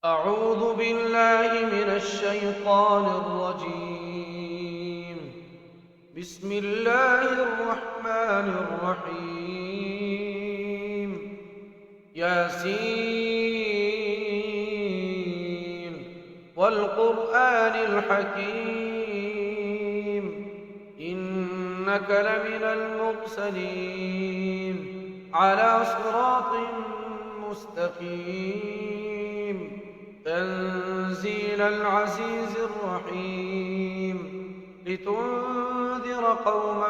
أعوذ بالله من الشيطان الرجيم. بسم الله الرحمن الرحيم. ياسين والقرآن الحكيم، إنك لمن المرسلين على صراط مستقيم، تنزيل العزيز الرحيم، لتنذر قوما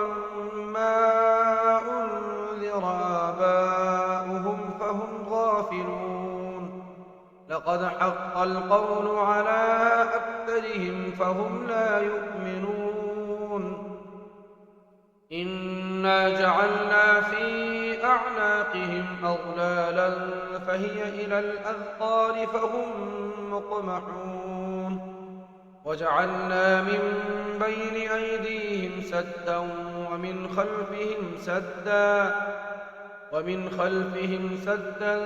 ما أنذر آباؤهم فهم غافلون. لقد حق القول على أكثرهم فهم لا يؤمنون. إنا جعلنا في أعناقهم أغلالا فهي إلى الأذقان فهم مقمحون. وجعلنا من بين أيديهم سدا ومن خلفهم سدا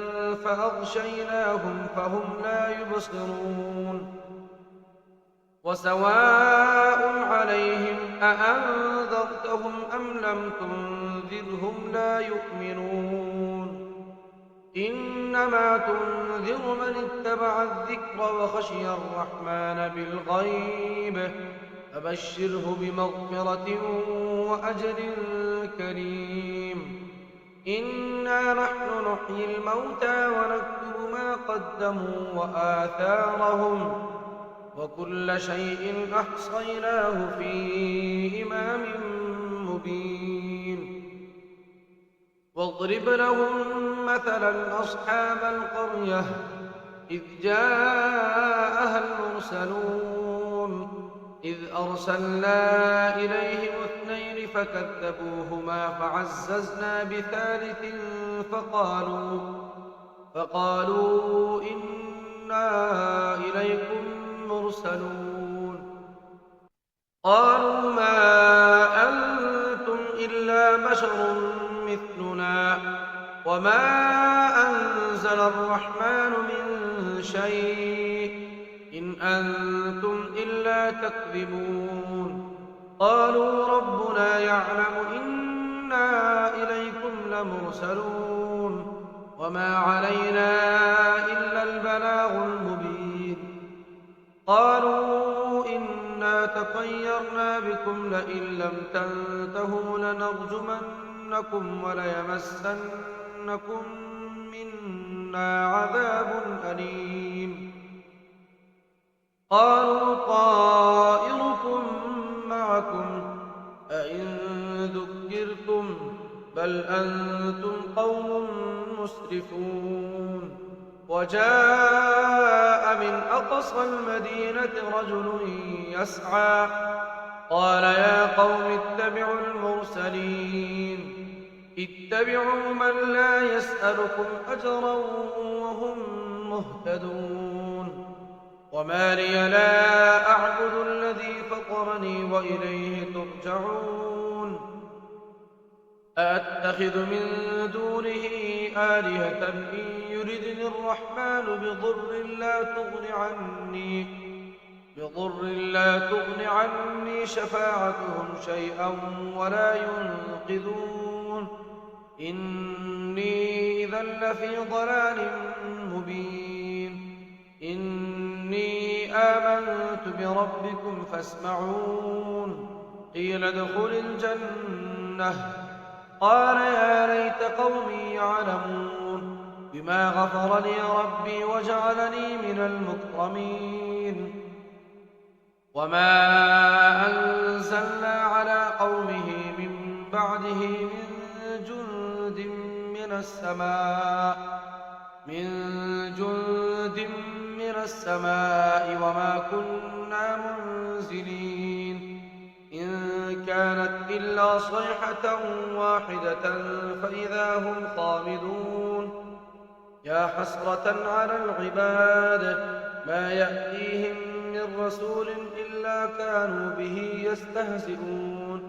فأغشيناهم فهم لا يبصرون. وسواء عليهم أأنذرتهم أم لم تنذرهم لا يؤمنون. إنما تنذر من اتبع الذكر وخشي الرحمن بالغيب، فبشره بمغفرة وأجر كريم. إنا نحن نحيي الموتى ونكتب ما قدموا وآثارهم، وكل شيء أحصيناه في إمام مبين. واضرب لهم مثلا أصحاب القرية إذ جاءها المرسلون، إذ أرسلنا إليهم اثنين فكذبوهما فعززنا بثالث فقالوا إنا إليكم مرسلون. قالوا ما أنتم إلا بشر مثلنا وما أنزل الرحمن من شيء إن أنتم إلا تكذبون. قالوا ربنا يعلم إنا إليكم لمرسلون وما علينا إلا البلاغ المبين. قالوا إنا تطيرنا بكم لئن لم تنتهوا لنرجمنكم وليمسنكم منا عذاب أليم. قالوا طائركم معكم أئن ذكرتم بل أنتم قوم مسرفون. وجاء من أقصى المدينة رجل يسعى قال يا قوم اتبعوا المرسلين، اتبعوا من لا يسألكم أجرا وهم مهتدون. وما لي لا أعبد الذي فطرني وإليه ترجعون. أأتخذ من دونه آلهة إن يردني الرحمن بضر لا تغن عني شفاعتهم شيئا ولا ينقذون. إني إذا لفي ضلال مبين. إني آمنت بربكم فاسمعون. قيل ادخل الجنة. قال يا ليت قومي يعلمون بما غفر لي ربي وجعلني من المكرمين. وما أنزلنا على قومه من بعده من جند من السماء وما كنا منزلين. إن كانت إلا صيحة واحدة فإذا هم خامدون. يا حسرة على العباد ما يأتيهم من رسول إلا كانوا به يستهزئون.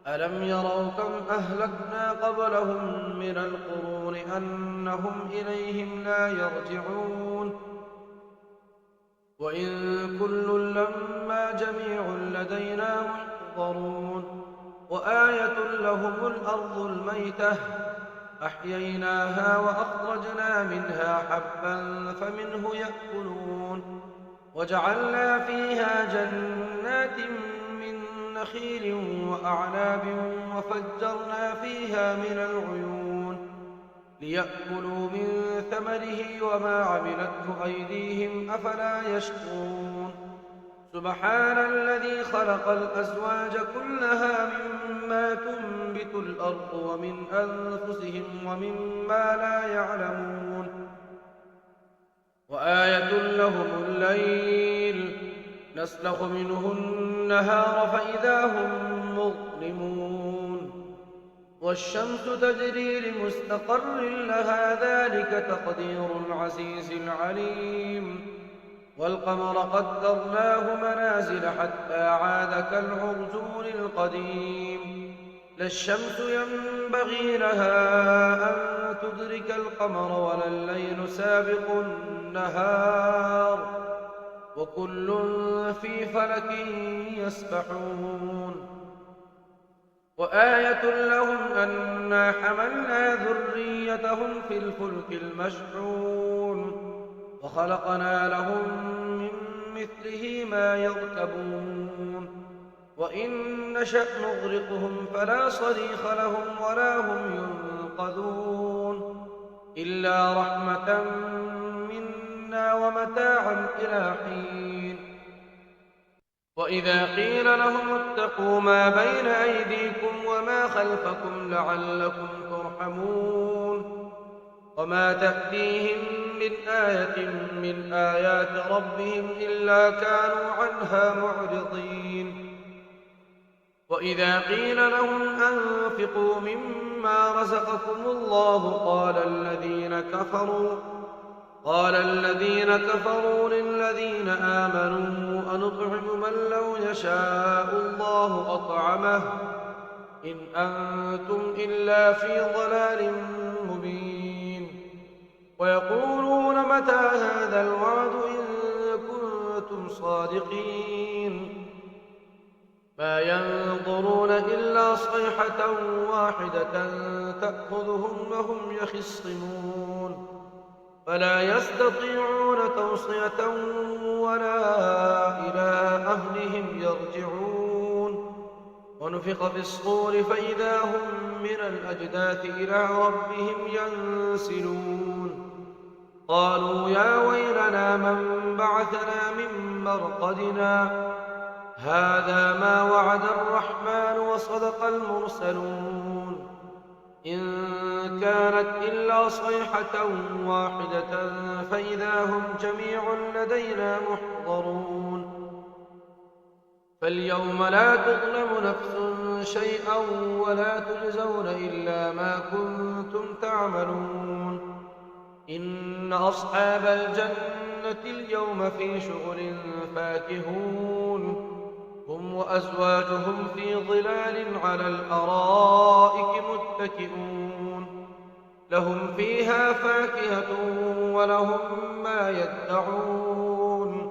ألم يروا كم أهلكنا قبلهم من القرون أنهم إليهم لا يرجعون. وإن كل لما جميع لدينا محضرون وآية لهم الأرض الميتة أحييناها وأخرجنا منها حبا فمنه يأكلون وجعلنا فيها جنات من نخيل وأعناب وفجرنا فيها من العيون ليأكلوا من ثمره وما عملته أيديهم أفلا يشكرون سبحان الذي خلق الأزواج كلها مما تنبت الأرض ومن أنفسهم ومما لا يعلمون وآية لهم الليل نسلخ منه النهار فإذا هم مظلمون والشمس تجري لمستقر لها ذلك تقدير العزيز العليم والقمر قدرناه منازل حتى عاد كالعرجون القديم لا الشمس ينبغي لها أن تدرك القمر ولا الليل سابق النهار وكل في فلك يسبحون وآية لهم أنا حملنا ذريتهم في الفلك المشحون وخلقنا لهم من مثله ما يركبون وإن نشأ نغرقهم فلا صريخ لهم ولا هم ينقذون إلا رحمة منا ومتاعا إلى حين وإذا قيل لهم اتقوا ما بين أيديكم وما خلفكم لعلكم ترحمون وما تأتيهم من آية من آيات ربهم إلا كانوا عنها معرضين وإذا قيل لهم أنفقوا مما رزقكم الله قال الذين كفروا للذين آمنوا أنطعم من لو يشاء الله أطعمه إن أنتم إلا في ضلال مبين ويقولون متى هذا الوعد إن كنتم صادقين ما ينظرون إلا صيحة واحدة تأخذهم وهم يخصمون فلا يستطيعون توصية ولا إلى أهلهم يرجعون ونفخ في الصور فإذا هم من الأجداث إلى ربهم ينسلون قالوا يا ويلنا من بعثنا من مرقدنا هذا ما وعد الرحمن وصدق المرسلون إن كانت إلا صيحة واحدة فإذا هم جميع لدينا محضرون فاليوم لا تظلم نفس شيئا ولا تجزون إلا ما كنتم تعملون إن أصحاب الجنة اليوم في شغل فاكهون هم وأزواجهم في ظلال على الأرائك متكئون لهم فيها فاكهة ولهم ما يدعون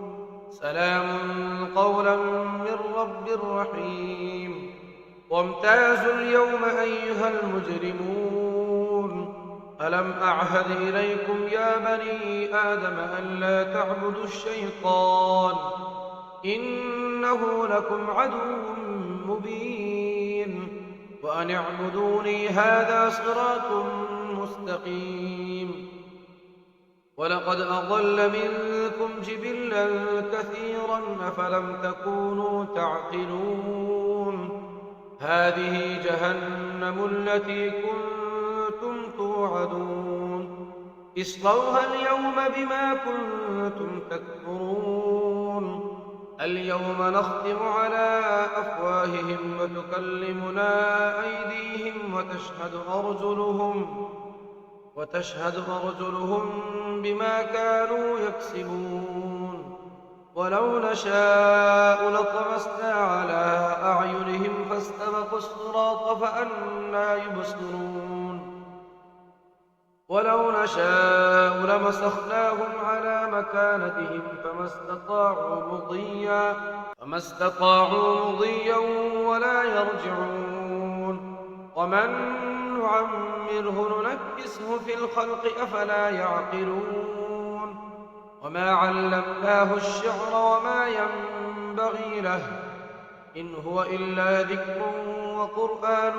سلام قولا من رب رحيم وامتازوا اليوم أيها المجرمون ألم أعهد إليكم يا بني آدم أن لا تعبدوا الشيطان إنه لكم عدو مبين وأن اعبدوني هذا صراط مستقيم ولقد أضل منكم جبلا كثيرا أفلم تكونوا تعقلون هذه جهنم التي كنتم توعدون اصلوها اليوم بما كنتم تكفرون اليوم نختم على أفواههم وتكلمنا أيديهم وتشهد أرجلهم بما كانوا يكسبون ولو نشاء لطمسنا على أعينهم فاستبقوا الصراط فأنى يبصرون ولو نشاء لمسخناهم على مكانتهم فما استطاعوا مضيا ولا يرجعون. ومن نعمره ننكسه في الخلق أفلا يعقلون. وما علمناه الشعر وما ينبغي له إن هو إلا ذكر وقرآن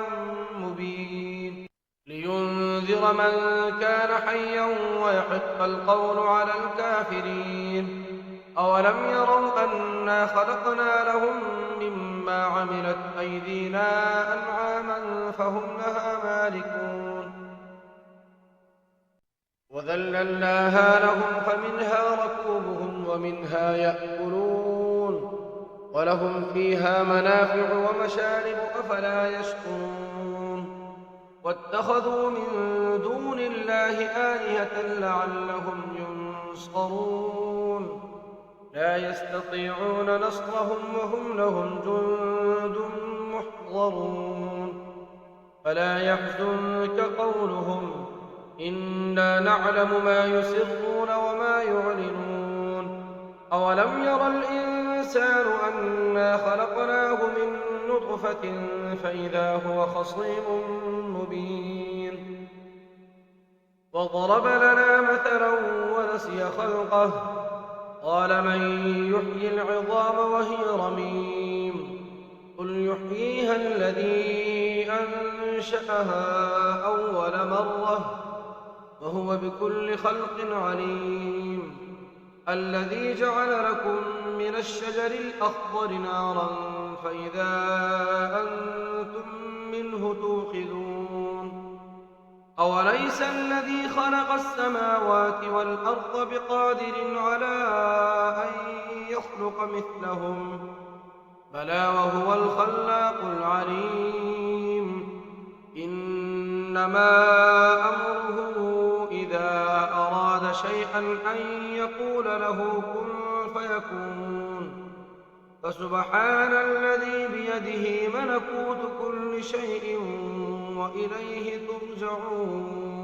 مبين لينذر من كان حيا ويحق القول على الكافرين. أولم يروا أنا خلقنا لهم مما عملت أيدينا أنعاما فهم لها مالكون وذللناها لهم فمنها ركوبهم ومنها يأكلون ولهم فيها منافع ومشارب أفلا يشكرون. واتخذوا من دون الله آلهة لعلهم ينصرون لا يستطيعون نصرهم وهم لهم جند محضرون. فلا يحزنك قولهم إنا نعلم ما يسرون وما يعلنون. أولم ير الإنسان أنا خلقناه من نطفة فإذا هو خصيم مبين وضرب لنا مثلا ونسي خلقه قال من يحيي العظام وهي رميم قل يحييها الذي أنشأها أول مرة وهو بكل خلق عليم. الذي جعل لكم من الشجر الأخضر نارا فإذا أنتم منه توقدون. أوليس الذي خلق السماوات والأرض بقادر على أن يخلق مثلهم بلى وهو الخلاق العليم. إنما أمره إذا أراد شيئا أن يقول له كن فيكون. فسبحان الذي بيده ملكوت كل شيء وإليه ترجعون.